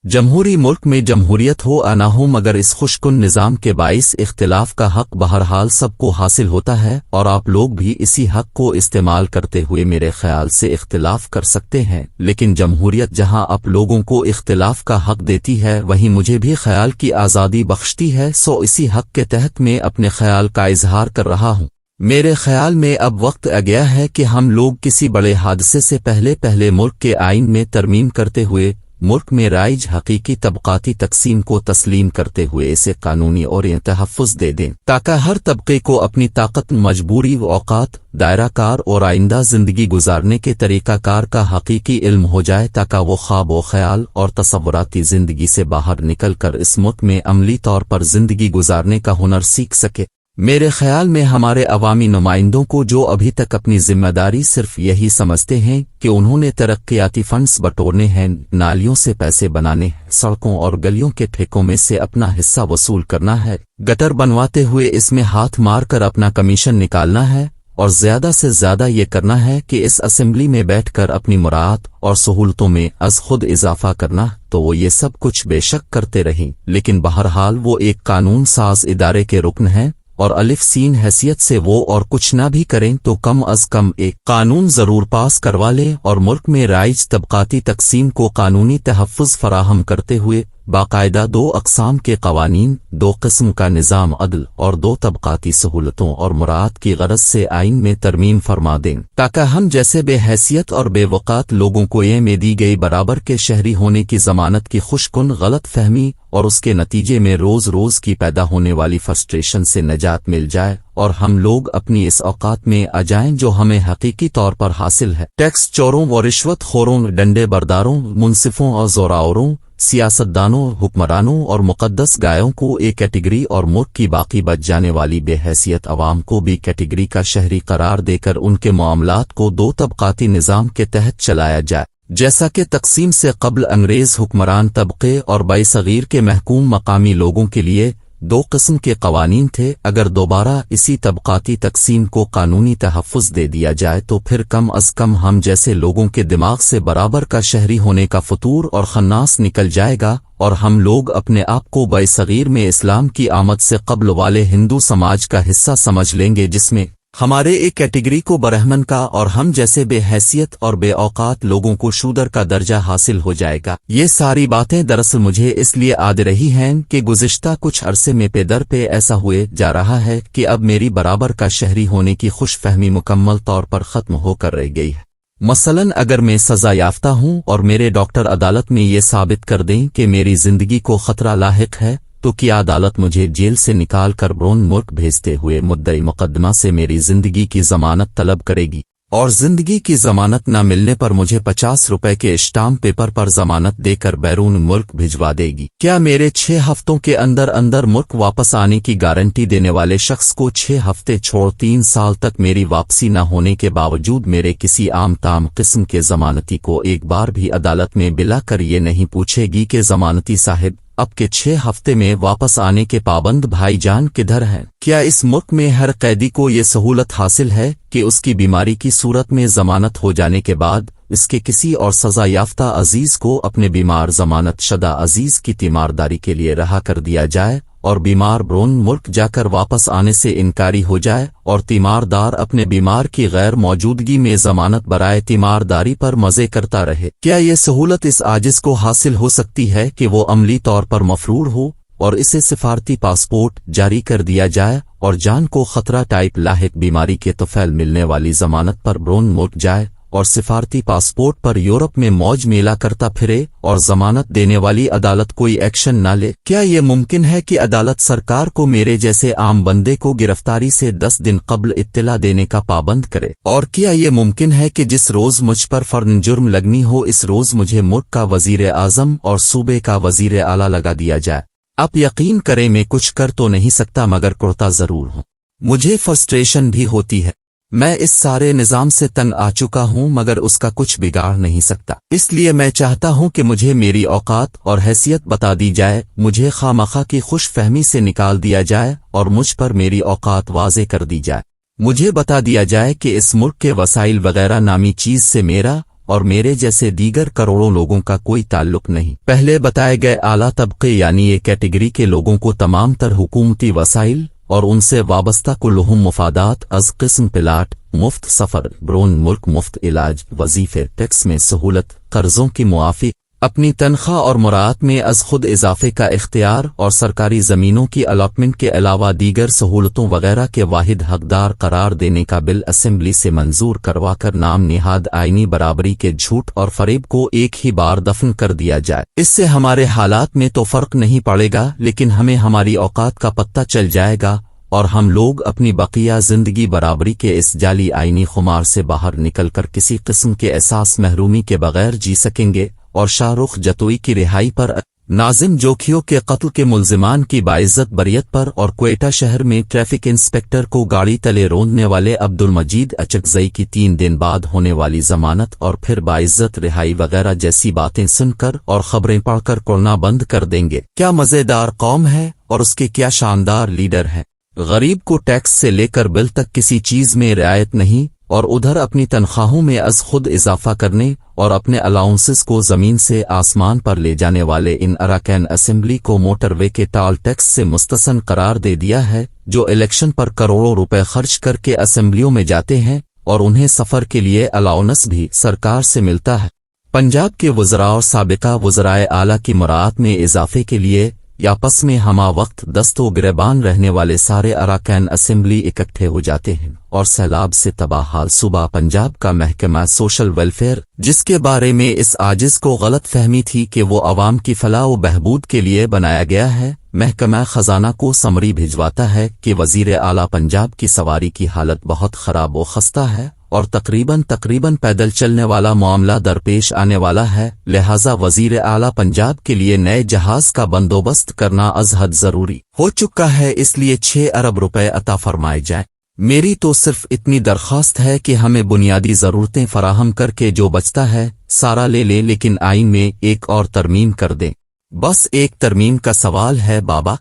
جمہوری ملک میں جمہوریت ہو یا نہ ہو مگر اس خوشکن نظام کے باعث اختلاف کا حق بہرحال سب کو حاصل ہوتا ہے، اور آپ لوگ بھی اسی حق کو استعمال کرتے ہوئے میرے خیال سے اختلاف کر سکتے ہیں، لیکن جمہوریت جہاں آپ لوگوں کو اختلاف کا حق دیتی ہے وہیں مجھے بھی خیال کی آزادی بخشتی ہے، سو اسی حق کے تحت میں اپنے خیال کا اظہار کر رہا ہوں۔ میرے خیال میں اب وقت آ گیا ہے کہ ہم لوگ کسی بڑے حادثے سے پہلے ملک کے آئین میں ترمیم کرتے ہوئے ملک میں رائج حقیقی طبقاتی تقسیم کو تسلیم کرتے ہوئے اسے قانونی اور تحفظ دے دیں، تاکہ ہر طبقے کو اپنی طاقت، مجبوری و اوقات، دائرہ کار اور آئندہ زندگی گزارنے کے طریقہ کار کا حقیقی علم ہو جائے، تاکہ وہ خواب و خیال اور تصوراتی زندگی سے باہر نکل کر اس ملک میں عملی طور پر زندگی گزارنے کا ہنر سیکھ سکے۔ میرے خیال میں ہمارے عوامی نمائندوں کو جو ابھی تک اپنی ذمہ داری صرف یہی سمجھتے ہیں کہ انہوں نے ترقیاتی فنڈز بٹورنے ہیں، نالیوں سے پیسے بنانے ہیں، سڑکوں اور گلیوں کے ٹھیکوں میں سے اپنا حصہ وصول کرنا ہے، گٹر بنواتے ہوئے اس میں ہاتھ مار کر اپنا کمیشن نکالنا ہے، اور زیادہ سے زیادہ یہ کرنا ہے کہ اس اسمبلی میں بیٹھ کر اپنی مراعات اور سہولتوں میں از خود اضافہ کرنا، تو وہ یہ سب کچھ بے شک کرتے رہیں، لیکن بہرحال وہ ایک قانون ساز ادارے کے رکن ہیں، اور الف سین حیثیت سے وہ اور کچھ نہ بھی کریں تو کم از کم ایک قانون ضرور پاس کروا لیں، اور ملک میں رائج طبقاتی تقسیم کو قانونی تحفظ فراہم کرتے ہوئے باقاعدہ 2 اقسام کے قوانین، 2 قسم کا نظام عدل اور 2 طبقاتی سہولتوں اور مراعات کی غرض سے آئین میں ترمیم فرما دیں، تاکہ ہم جیسے بے حیثیت اور بے وقات لوگوں کو یہ میں دی گئی برابر کے شہری ہونے کی ضمانت کی خوشکن غلط فہمی اور اس کے نتیجے میں روز روز کی پیدا ہونے والی فرسٹریشن سے نجات مل جائے، اور ہم لوگ اپنی اس اوقات میں آ جائیں جو ہمیں حقیقی طور پر حاصل ہے۔ ٹیکس چوروں و رشوت خوروں، ڈنڈے برداروں، منصفوں اور زوراوروں، سیاستدانوں، حکمرانوں اور مقدس گایوں کو ایک کیٹیگری اور ملک کی باقی بچ جانے والی بے حیثیت عوام کو بھی کیٹیگری کا شہری قرار دے کر ان کے معاملات کو 2 طبقاتی نظام کے تحت چلایا جائے، جیسا کہ تقسیم سے قبل انگریز حکمران طبقے اور بڑے صغیر کے محکوم مقامی لوگوں کے لیے 2 قسم کے قوانین تھے۔ اگر دوبارہ اسی طبقاتی تقسیم کو قانونی تحفظ دے دیا جائے تو پھر کم از کم ہم جیسے لوگوں کے دماغ سے برابر کا شہری ہونے کا فطور اور خناس نکل جائے گا، اور ہم لوگ اپنے آپ کو بڑے صغیر میں اسلام کی آمد سے قبل والے ہندو سماج کا حصہ سمجھ لیں گے، جس میں ہمارے ایک کیٹیگری کو برہمن کا اور ہم جیسے بے حیثیت اور بے اوقات لوگوں کو شودر کا درجہ حاصل ہو جائے گا۔ یہ ساری باتیں دراصل مجھے اس لیے یاد رہی ہیں کہ گزشتہ کچھ عرصے میں پے در پہ ایسا ہوئے جا رہا ہے کہ اب میری برابر کا شہری ہونے کی خوش فہمی مکمل طور پر ختم ہو کر رہ گئی ہے۔ مثلاً اگر میں سزا یافتہ ہوں اور میرے ڈاکٹر عدالت میں یہ ثابت کر دیں کہ میری زندگی کو خطرہ لاحق ہے، تو کیا عدالت مجھے جیل سے نکال کر برون ملک بھیجتے ہوئے مدعی مقدمہ سے میری زندگی کی ضمانت طلب کرے گی، اور زندگی کی ضمانت نہ ملنے پر مجھے 50 روپے کے اسٹامپ پیپر پر ضمانت دے کر بیرون ملک بھجوا دے گی؟ کیا میرے 6 ہفتوں کے اندر ملک واپس آنے کی گارنٹی دینے والے شخص کو 6 ہفتے چھوڑ 3 سال تک میری واپسی نہ ہونے کے باوجود میرے کسی عام تام قسم کے ضمانتی کو ایک بار بھی عدالت میں بلا کر یہ نہیں پوچھے گی کہ ضمانتی صاحب اب کے 6 ہفتے میں واپس آنے کے پابند بھائی جان کدھر ہیں؟ کیا اس ملک میں ہر قیدی کو یہ سہولت حاصل ہے کہ اس کی بیماری کی صورت میں ضمانت ہو جانے کے بعد اس کے کسی اور سزا یافتہ عزیز کو اپنے بیمار ضمانت شدہ عزیز کی تیمارداری کے لیے رہا کر دیا جائے، اور بیمار برون ملک جا کر واپس آنے سے انکاری ہو جائے، اور تیماردار اپنے بیمار کی غیر موجودگی میں ضمانت برائے تیمارداری پر مزے کرتا رہے؟ کیا یہ سہولت اس عاجز کو حاصل ہو سکتی ہے کہ وہ عملی طور پر مفرور ہو اور اسے سفارتی پاسپورٹ جاری کر دیا جائے اور جان کو خطرہ ٹائپ لاحق بیماری کے طفیل ملنے والی ضمانت پر برون ملک جائے اور سفارتی پاسپورٹ پر یورپ میں موج میلا کرتا پھرے اور ضمانت دینے والی عدالت کوئی ایکشن نہ لے؟ کیا یہ ممکن ہے کہ عدالت سرکار کو میرے جیسے عام بندے کو گرفتاری سے 10 دن قبل اطلاع دینے کا پابند کرے؟ اور کیا یہ ممکن ہے کہ جس روز مجھ پر فرد جرم لگنی ہو اس روز مجھے ملک کا وزیر اعظم اور صوبے کا وزیر اعلیٰ لگا دیا جائے؟ آپ یقین کریں میں کچھ کر تو نہیں سکتا مگر کرتا ضرور ہوں۔ مجھے فرسٹریشن بھی ہوتی ہے، میں اس سارے نظام سے تنگ آ چکا ہوں مگر اس کا کچھ بگاڑ نہیں سکتا، اس لیے میں چاہتا ہوں کہ مجھے میری اوقات اور حیثیت بتا دی جائے، مجھے خواہ کی خوش فہمی سے نکال دیا جائے اور مجھ پر میری اوقات واضح کر دی جائے۔ مجھے بتا دیا جائے کہ اس ملک کے وسائل وغیرہ نامی چیز سے میرا اور میرے جیسے دیگر کروڑوں لوگوں کا کوئی تعلق نہیں۔ پہلے بتائے گئے اعلیٰ طبقے یعنی یہ کیٹیگری کے لوگوں کو تمام تر حکومتی وسائل اور ان سے وابستہ کلہم مفادات از قسم پلاٹ، مفت سفر برون ملک، مفت علاج، وظیفے، ٹیکس میں سہولت، قرضوں کی معافی، اپنی تنخواہ اور مراعات میں از خود اضافے کا اختیار اور سرکاری زمینوں کی الاٹمنٹ کے علاوہ دیگر سہولتوں وغیرہ کے واحد حقدار قرار دینے کا بل اسمبلی سے منظور کروا کر نام نہاد آئینی برابری کے جھوٹ اور فریب کو ایک ہی بار دفن کر دیا جائے۔ اس سے ہمارے حالات میں تو فرق نہیں پڑے گا، لیکن ہمیں ہماری اوقات کا پتہ چل جائے گا اور ہم لوگ اپنی بقیہ زندگی برابری کے اس جعلی آئینی خمار سے باہر نکل کر کسی قسم کے احساس محرومی کے بغیر جی سکیں گے۔ اور شاہ رخ جتوئی کی رہائی پر، ناظم جوکھیوں کے قتل کے ملزمان کی باعزت بریت پر، اور کوئٹہ شہر میں ٹریفک انسپکٹر کو گاڑی تلے روندنے والے عبدالمجید اچکزئی کی 3 دن بعد ہونے والی ضمانت اور پھر باعزت رہائی وغیرہ جیسی باتیں سن کر اور خبریں پڑھ کر کرنا بند کر دیں گے۔ کیا مزیدار قوم ہے اور اس کے کیا شاندار لیڈر ہیں۔ غریب کو ٹیکس سے لے کر بل تک کسی چیز میں رعایت نہیں، اور ادھر اپنی تنخواہوں میں از خود اضافہ کرنے اور اپنے الاؤنسز کو زمین سے آسمان پر لے جانے والے ان اراکین اسمبلی کو موٹر وے کے ٹال ٹیکس سے مستثن قرار دے دیا ہے، جو الیکشن پر کروڑوں روپے خرچ کر کے اسمبلیوں میں جاتے ہیں اور انہیں سفر کے لیے الاؤنس بھی سرکار سے ملتا ہے۔ پنجاب کے وزراء اور سابقہ وزرائے اعلیٰ کی مراعات میں اضافے کے لیے یا پس میں ہما وقت دست و گریبان رہنے والے سارے اراکین اسمبلی اکٹھے ہو جاتے ہیں، اور سیلاب سے تباہ حال صوبہ پنجاب کا محکمہ سوشل ویلفیئر، جس کے بارے میں اس عاجز کو غلط فہمی تھی کہ وہ عوام کی فلاح و بہبود کے لیے بنایا گیا ہے، محکمہ خزانہ کو سمری بھجواتا ہے کہ وزیر اعلیٰ پنجاب کی سواری کی حالت بہت خراب و خستہ ہے اور تقریباً پیدل چلنے والا معاملہ درپیش آنے والا ہے، لہذا وزیر اعلیٰ پنجاب کے لیے نئے جہاز کا بندوبست کرنا از حد ضروری ہو چکا ہے، اس لیے 6 ارب روپے عطا فرمائے جائیں۔ میری تو صرف اتنی درخواست ہے کہ ہمیں بنیادی ضرورتیں فراہم کر کے جو بچتا ہے سارا لے لیں، لیکن آئین میں ایک اور ترمیم کر دیں۔ بس ایک ترمیم کا سوال ہے بابا۔